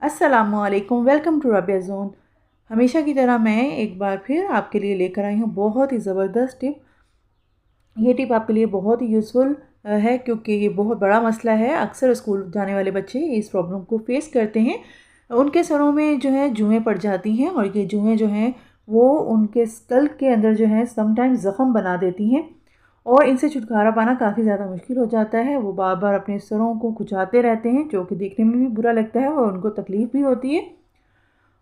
अस्सलामुअलैकुम, welcome to Rabia zone. हमेशा की तरह मैं एक बार फिर आपके लिए लेकर आई हूँ बहुत ही ज़बरदस्त टिप। ये टिप आपके लिए बहुत ही यूज़फुल है क्योंकि ये बहुत बड़ा मसला है। अक्सर स्कूल जाने वाले बच्चे इस प्रॉब्लम को फेस करते हैं। उनके सरों में जो है जुएँ पड़ जाती हैं और ये जुएँ जो हैं वो उनके स्कल के अंदर जो है समटाइम्स ज़ख़म बना देती हैं और इनसे छुटकारा पाना काफ़ी ज़्यादा मुश्किल हो जाता है। वो बार-बार अपने सरों को खुजाते रहते हैं, जो कि देखने में भी बुरा लगता है और उनको तकलीफ़ भी होती है।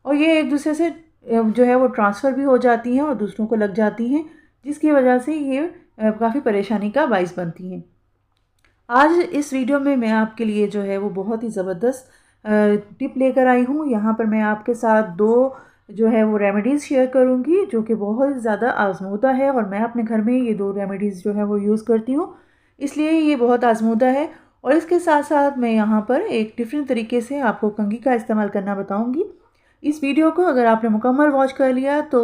और ये एक दूसरे से जो है वो ट्रांसफ़र भी हो जाती हैं और दूसरों को लग जाती हैं, जिसकी वजह से ये काफ़ी परेशानी का बाइस बनती हैं। आज इस वीडियो में मैं आपके लिए जो है वो बहुत ही ज़बरदस्त टिप लेकर आई हूँ। यहाँ पर मैं आपके साथ 2 जो है वो रेमेडीज़ शेयर करूँगी, जो कि बहुत ज़्यादा आज़मूदा है और मैं अपने घर में ये 2 रेमेडीज़ जो है वो यूज़ करती हूँ, इसलिए ये बहुत आज़मूदा है। और इसके साथ-साथ मैं यहाँ पर एक डिफ़रेंट तरीके से आपको कंघी का इस्तेमाल करना बताऊँगी। इस वीडियो को अगर आपने मुकम्मल वॉच कर लिया तो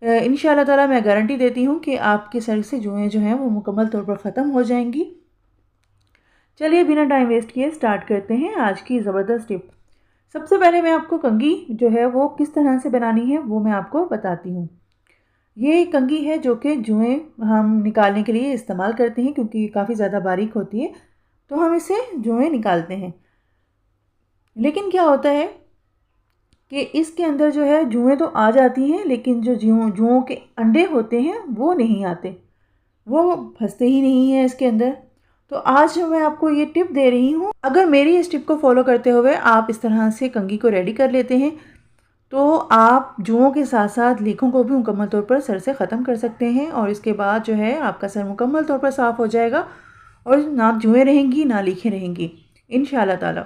इंशाअल्लाह ताला मैं गारंटी देती हूँ कि आपके सर से जुएँ जो हैं वो मुकम्मल तौर पर ख़त्म हो जाएँगी। चलिए बिना टाइम वेस्ट किए स्टार्ट करते हैं आज की ज़बरदस्त टिप। सबसे पहले मैं आपको कंघी जो है वो किस तरह से बनानी है वो मैं आपको बताती हूँ। ये कंघी है जो कि जुएँ हम निकालने के लिए इस्तेमाल करते हैं क्योंकि काफ़ी ज़्यादा बारीक होती है, तो हम इसे जुएँ निकालते हैं। लेकिन क्या होता है कि इसके अंदर जो है जुएँ तो आ जाती हैं, लेकिन जो जुओं के अंडे होते हैं वो नहीं आते, वो फँसते ही नहीं हैं इसके अंदर। तो आज जो मैं आपको ये टिप दे रही हूँ, अगर मेरी इस टिप को फॉलो करते हुए आप इस तरह से कंघी को रेडी कर लेते हैं, तो आप जुओं के साथ-साथ लीखों को भी मुकम्मल तौर पर सर से ख़त्म कर सकते हैं और इसके बाद जो है आपका सर मुकम्मल तौर पर साफ़ हो जाएगा और ना जुएँ रहेंगी, ना लीखें रहेंगी, इंशाअल्लाह ताला।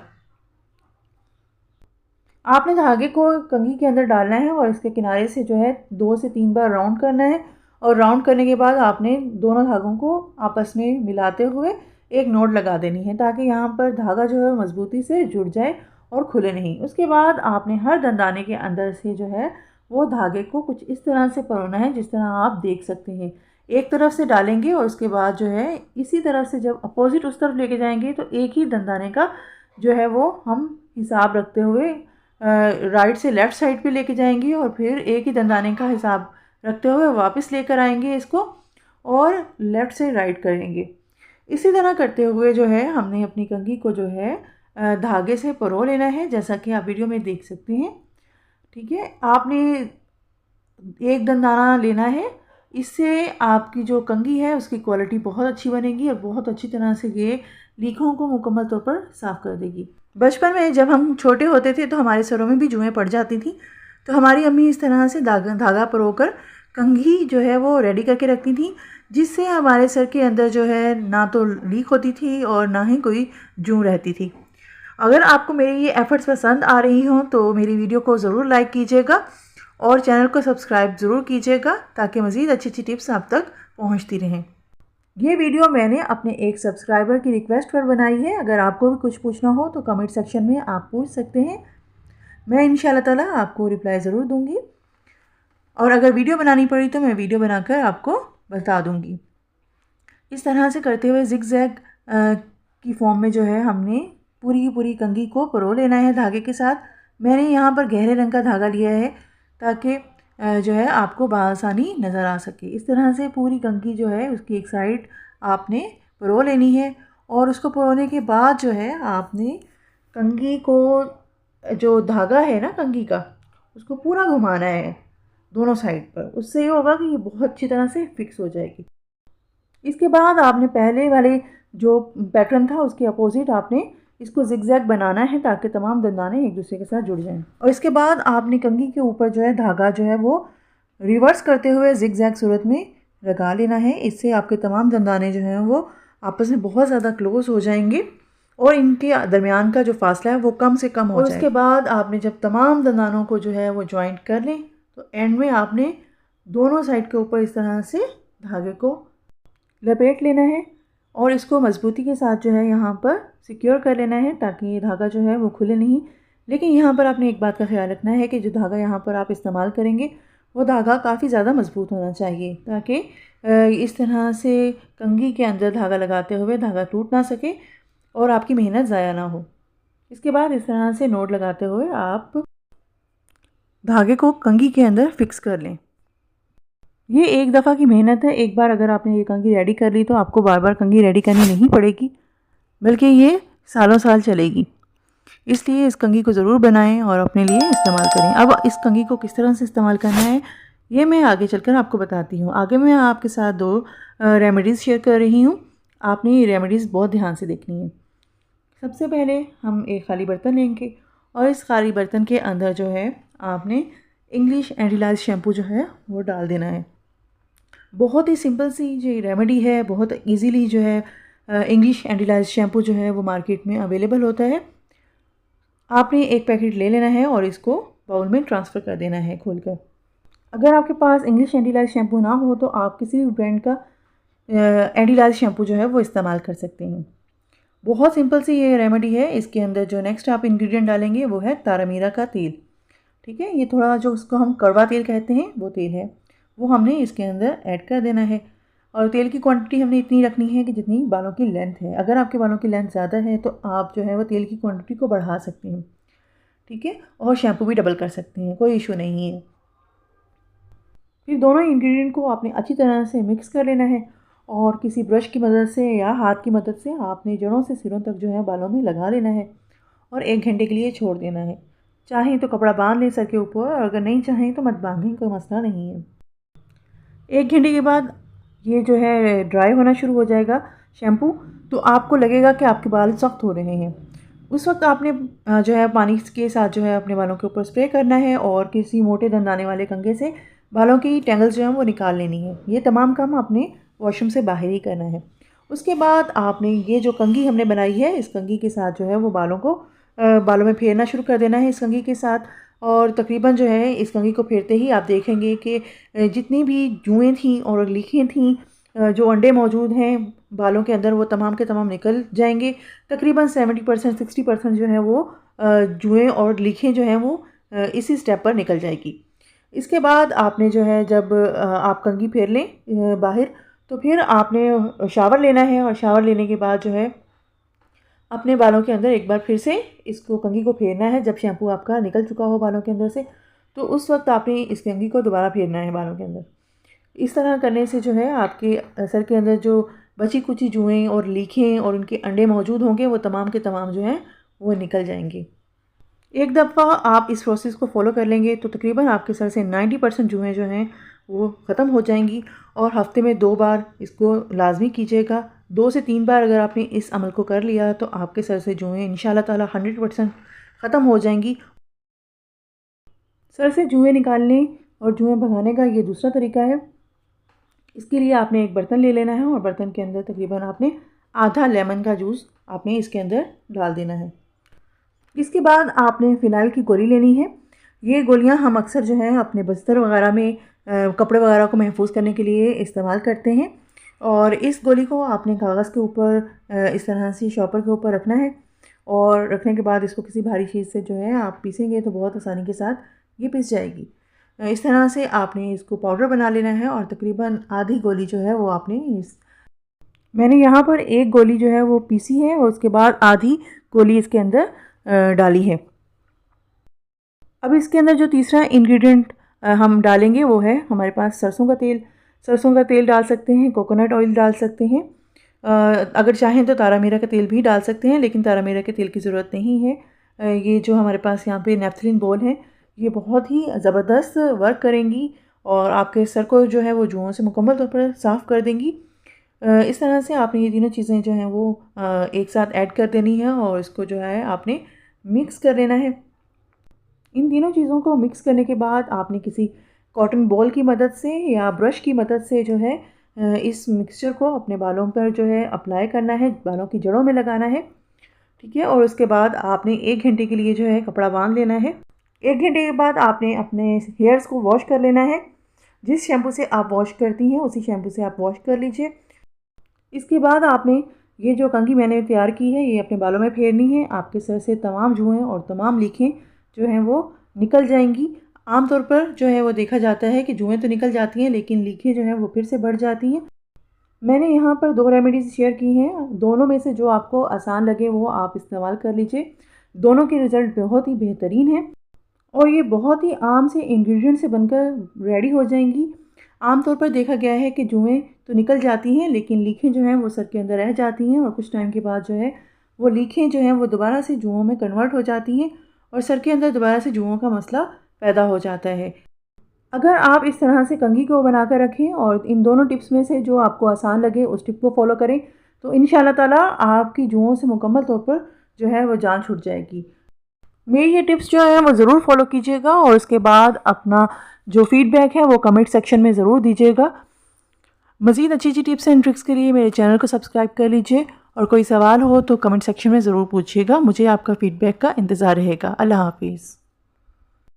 आपने धागे को कंघी के अंदर डालना है और इसके किनारे से जो है 2 से 3 बार राउंड करना है और राउंड करने के बाद आपने दोनों धागों को आपस में मिलाते हुए एक नोट लगा देनी है, ताकि यहाँ पर धागा जो है मज़बूती से जुड़ जाए और खुले नहीं। उसके बाद आपने हर दंदाने के अंदर से जो है वो धागे को कुछ इस तरह से परोना है जिस तरह आप देख सकते हैं। एक तरफ से डालेंगे और उसके बाद जो है इसी तरफ से जब अपोज़िट उस तरफ लेके जाएंगे तो एक ही दंदाने का जो है वो हम हिसाब रखते हुए राइट से लेफ़्ट साइड पे लेके जाएंगे और फिर एक ही दंदाने का हिसाब रखते हुए वापस लेकर आएंगे इसको और लेफ़्ट से राइट करेंगे। इसी तरह करते हुए जो है हमने अपनी कंघी को जो है धागे से परो लेना है, जैसा कि आप वीडियो में देख सकते हैं। ठीक है, आपने एक दंदाना लेना है, इससे आपकी जो कंघी है उसकी क्वालिटी बहुत अच्छी बनेगी और बहुत अच्छी तरह से ये लीखों को मुकम्मल तौर पर साफ़ कर देगी। बचपन में जब हम छोटे होते थे तो हमारे सरों में भी जुएँ पड़ जाती थी, तो हमारी अम्मी इस तरह से धागा परोकर कंघी जो है वो रेडी करके रखती थी, जिससे हमारे सर के अंदर जो है ना तो लीक होती थी और ना ही कोई जू रहती थी। अगर आपको मेरी ये एफ़र्ट्स पसंद आ रही हों तो मेरी वीडियो को ज़रूर लाइक कीजिएगा और चैनल को सब्सक्राइब ज़रूर कीजिएगा, ताकि मज़ीद अच्छी टिप्स आप तक पहुँचती रहें। ये वीडियो मैंने अपने एक सब्सक्राइबर की रिक्वेस्ट पर बनाई है। अगर आपको भी कुछ पूछना हो तो कमेंट सेक्शन में आप पूछ सकते हैं, मैं इंशाअल्लाह ताला आपको रिप्लाई ज़रूर दूँगी और अगर वीडियो बनानी पड़ी तो मैं वीडियो बनाकर आपको बता दूँगी। इस तरह से करते हुए ज़िगज़ैग की फॉर्म में जो है हमने पूरी की पूरी कंघी को परो लेना है धागे के साथ। मैंने यहाँ पर गहरे रंग का धागा लिया है ताकि जो है आपको बआसानी नज़र आ सके। इस तरह से पूरी कंघी जो है उसकी एक साइड आपने परो लेनी है और उसको परोने के बाद जो है आपने कंघी को, जो धागा है ना कंघी का, उसको पूरा घुमाना है दोनों साइड पर। उससे ये होगा कि ये बहुत अच्छी तरह से फिक्स हो जाएगी। इसके बाद आपने पहले वाले जो पैटर्न था उसके अपोज़िट आपने इसको ज़िगज़ैग बनाना है ताकि तमाम दंदाने एक दूसरे के साथ जुड़ जाएं। और इसके बाद आपने कंघी के ऊपर जो है धागा जो है वो रिवर्स करते हुए ज़िगज़ैग सूरत में लगा लेना है। इससे आपके तमाम दंदाने जो हैं वो आपस में बहुत ज़्यादा क्लोज़ हो जाएंगे और इनके दरमियान का जो फासला है वो कम से कम हो जाएगा। उसके बाद आपने जब तमाम दंदानों को जो है वो जॉइंट कर लें तो एंड में आपने दोनों साइड के ऊपर इस तरह से धागे को लपेट लेना है और इसको मज़बूती के साथ जो है यहाँ पर सिक्योर कर लेना है ताकि ये धागा जो है वो खुले नहीं। लेकिन यहाँ पर आपने एक बात का ख्याल रखना है कि जो धागा यहाँ पर आप इस्तेमाल करेंगे वो धागा काफ़ी ज़्यादा मज़बूत होना चाहिए, ताकि इस तरह से कंघी के अंदर धागा लगाते हुए धागा टूट ना सके और आपकी मेहनत ज़ाया ना हो। इसके बाद इस तरह से नोट लगाते हुए आप धागे को कंघी के अंदर फिक्स कर लें। ये एक दफ़ा की मेहनत है। एक बार अगर आपने ये कंघी रेडी कर ली तो आपको बार बार कंघी रेडी करनी नहीं पड़ेगी, बल्कि ये सालों साल चलेगी। इसलिए इस कंघी को ज़रूर बनाएं और अपने लिए इस्तेमाल करें। अब इस कंघी को किस तरह से इस्तेमाल करना है ये मैं आगे चलकर आपको बताती हूँ। आगे मैं आपके साथ 2 रेमेडीज़ शेयर कर रही हूँ। आपने ये रेमेडीज़ बहुत ध्यान से देखनी है। सबसे पहले हम एक खाली बर्तन लेंगे और इस खाली बर्तन के अंदर जो है आपने इंग्लिश एंटीलाइज शैम्पू जो है वो डाल देना है। बहुत ही सिंपल सी जो रेमेडी है, बहुत इजीली जो है इंग्लिश एंटीलाइज शैम्पू जो है वो मार्केट में अवेलेबल होता है। आपने एक पैकेट ले लेना है और इसको बाउल में ट्रांसफ़र कर देना है खोलकर। अगर आपके पास इंग्लिश एंटीलाइज शैम्पू ना हो तो आप किसी भी ब्रांड का एंटीलाइज शैम्पू जो है वो इस्तेमाल कर सकते हैं। बहुत सिंपल सी ये रेमेडी है। इसके अंदर जो नेक्स्ट आप इंग्रेडिएंट डालेंगे वो है तारामीरा का तेल। ठीक है, ये थोड़ा जो उसको हम कड़वा तेल कहते हैं वो तेल है, वो हमने इसके अंदर ऐड कर देना है। और तेल की क्वांटिटी हमने इतनी रखनी है कि जितनी बालों की लेंथ है। अगर आपके बालों की लेंथ ज़्यादा है तो आप जो है वो तेल की क्वांटिटी को बढ़ा सकते हैं। ठीक है, और शैम्पू भी डबल कर सकते हैं, कोई इशू नहीं है। फिर दोनों इंग्रेडिएंट को आपने अच्छी तरह से मिक्स कर लेना है और किसी ब्रश की मदद से या हाथ की मदद से आपने जड़ों से सिरों तक जो है बालों में लगा लेना है और 1 घंटे के लिए छोड़ देना है। चाहें तो कपड़ा बांध लें सर के ऊपर, और अगर नहीं चाहें तो मत बांधें, कोई मसला नहीं है। 1 घंटे के बाद ये जो है ड्राई होना शुरू हो जाएगा शैम्पू, तो आपको लगेगा कि आपके बाल सख्त हो रहे हैं। उस वक्त आपने जो है पानी के साथ जो है अपने बालों के ऊपर स्प्रे करना है और किसी मोटे दंदाने वाले कंघे से बालों की टैंगल्स जो हैं वो निकाल लेनी है। ये तमाम काम आपने वॉशरूम से बाहर ही करना है। उसके बाद आपने ये जो कंघी हमने बनाई है, इस कंघी के साथ जो है वो बालों में फेरना शुरू कर देना है इस कंघी के साथ। और तकरीबन जो है इस कंघी को फेरते ही आप देखेंगे कि जितनी भी जुएँ थीं और लीखें थीं, जो अंडे मौजूद हैं बालों के अंदर, वो तमाम के तमाम निकल जाएंगे। तकरीबन 70% 60% जो है वो जुएँ और लीखें जो हैं वो इसी स्टेप पर निकल जाएगी। इसके बाद आपने जो है जब आप कंघी फेर लें बाहर, तो फिर आपने शावर लेना है और शावर लेने के बाद जो है अपने बालों के अंदर एक बार फिर से इसको कंघी को फेरना है। जब शैम्पू आपका निकल चुका हो बालों के अंदर से, तो उस वक्त आपने इस कंघी को दोबारा फेरना है बालों के अंदर। इस तरह करने से जो है आपके सर के अंदर जो बची कुची जुएँ और लीखें और उनके अंडे मौजूद होंगे वो तमाम के तमाम जो हैं वो निकल जाएंगे। एक दफ़ा आप इस प्रोसेस को फॉलो कर लेंगे तो तकरीबन आपके सर से 90% जुएँ जो हैं वो ख़त्म हो जाएंगी। और हफ़्ते में 2 बार इसको लाजमी कीजिएगा। 2 से 3 बार अगर आपने इस अमल को कर लिया तो आपके सर से जुएँ इंशाल्लाह ताला 100% ख़त्म हो जाएंगी। सर से जुएँ निकालने और जुएँ भगाने का ये दूसरा तरीका है। इसके लिए आपने एक बर्तन ले लेना है और बर्तन के अंदर तकरीबन आपने आधा लेमन का जूस आपने इसके अंदर डाल देना है। इसके बाद आपने फ़िनाइल की गोली लेनी है। ये गोलियां हम अक्सर जो है अपने बिस्तर वगैरह में कपड़े वगैरह को महफूज करने के लिए इस्तेमाल करते हैं। और इस गोली को आपने कागज़ के ऊपर इस तरह से शॉपर के ऊपर रखना है और रखने के बाद इसको किसी भारी चीज़ से जो है आप पीसेंगे तो बहुत आसानी के साथ ये पिस जाएगी। इस तरह से आपने इसको पाउडर बना लेना है और तकरीबन आधी गोली जो है वो मैंने यहाँ पर एक गोली जो है वो पीसी है और उसके बाद आधी गोली इसके अंदर डाली है। अब इसके अंदर जो तीसरा इंग्रेडिएंट हम डालेंगे वो है हमारे पास सरसों का तेल। सरसों का तेल डाल सकते हैं, कोकोनट ऑयल डाल सकते हैं, अगर चाहें तो तारामीरा का तेल भी डाल सकते हैं, लेकिन तारामीरा के तेल की ज़रूरत नहीं है। ये जो हमारे पास यहाँ पे नेफ्थलीन बॉल है ये बहुत ही ज़बरदस्त वर्क करेंगी और आपके सर को जो है वो जुओं से मुकम्मल तौर पर साफ़ कर देंगी। इस तरह से आपने ये तीनों चीज़ें जो हैं वो एक साथ ऐड कर देनी है और इसको जो है आपने मिक्स कर लेना है। इन तीनों चीज़ों को मिक्स करने के बाद आपने किसी कॉटन बॉल की मदद से या ब्रश की मदद से जो है इस मिक्सचर को अपने बालों पर जो है अप्लाई करना है, बालों की जड़ों में लगाना है। ठीक है, और उसके बाद आपने 1 घंटे के लिए जो है कपड़ा बांध लेना है। 1 घंटे के बाद आपने अपने हेयर्स को वॉश कर लेना है। जिस शैम्पू से आप वॉश करती हैं उसी शैम्पू से आप वॉश कर लीजिए। इसके बाद आपने ये जो कंघी मैंने तैयार की है ये अपने बालों में फेरनी है। आपके सर से तमाम जुएँ और तमाम लीखें जो हैं वो निकल जाएंगी। आमतौर पर जो है वो देखा जाता है कि जुएँ तो निकल जाती हैं लेकिन लीखें जो हैं वो फिर से बढ़ जाती हैं। मैंने यहाँ पर 2 रेमेडीज़ शेयर की हैं, दोनों में से जो आपको आसान लगे वो आप इस्तेमाल कर लीजिए। दोनों के रिज़ल्ट बहुत ही बेहतरीन हैं और ये बहुत ही आम से इंग्रेडिएंट से बनकर रेडी हो जाएंगी। आमतौर पर देखा गया है कि जुएँ तो निकल जाती हैं, लेकिन लीखें जो हैं वो सर के अंदर रह जाती हैं और कुछ टाइम के बाद जो है वो लीखें जो हैं वो दोबारा से जुओं में कन्वर्ट हो जाती हैं और सर के अंदर दोबारा से जुओं का मसला पैदा हो जाता है। अगर आप इस तरह से कंघी को बना कर रखें और इन दोनों टिप्स में से जो आपको आसान लगे उस टिप को फॉलो करें, तो इंशाल्लाह ताला आपकी जुओं से मुकम्मल तौर पर जो है वो जान छूट जाएगी। मेरी ये टिप्स जो है वो ज़रूर फॉलो कीजिएगा और उसके बाद अपना जो फीडबैक है वो कमेंट सेक्शन में ज़रूर दीजिएगा। मज़ीद अच्छी अच्छी टिप्स एंड ट्रिक्स के लिए मेरे चैनल को सब्सक्राइब कर लीजिए और कोई सवाल हो तो कमेंट सेक्शन में ज़रूर पूछिएगा। मुझे आपका फ़ीडबैक का इंतज़ार रहेगा। अल्लाह हाफ़िज़।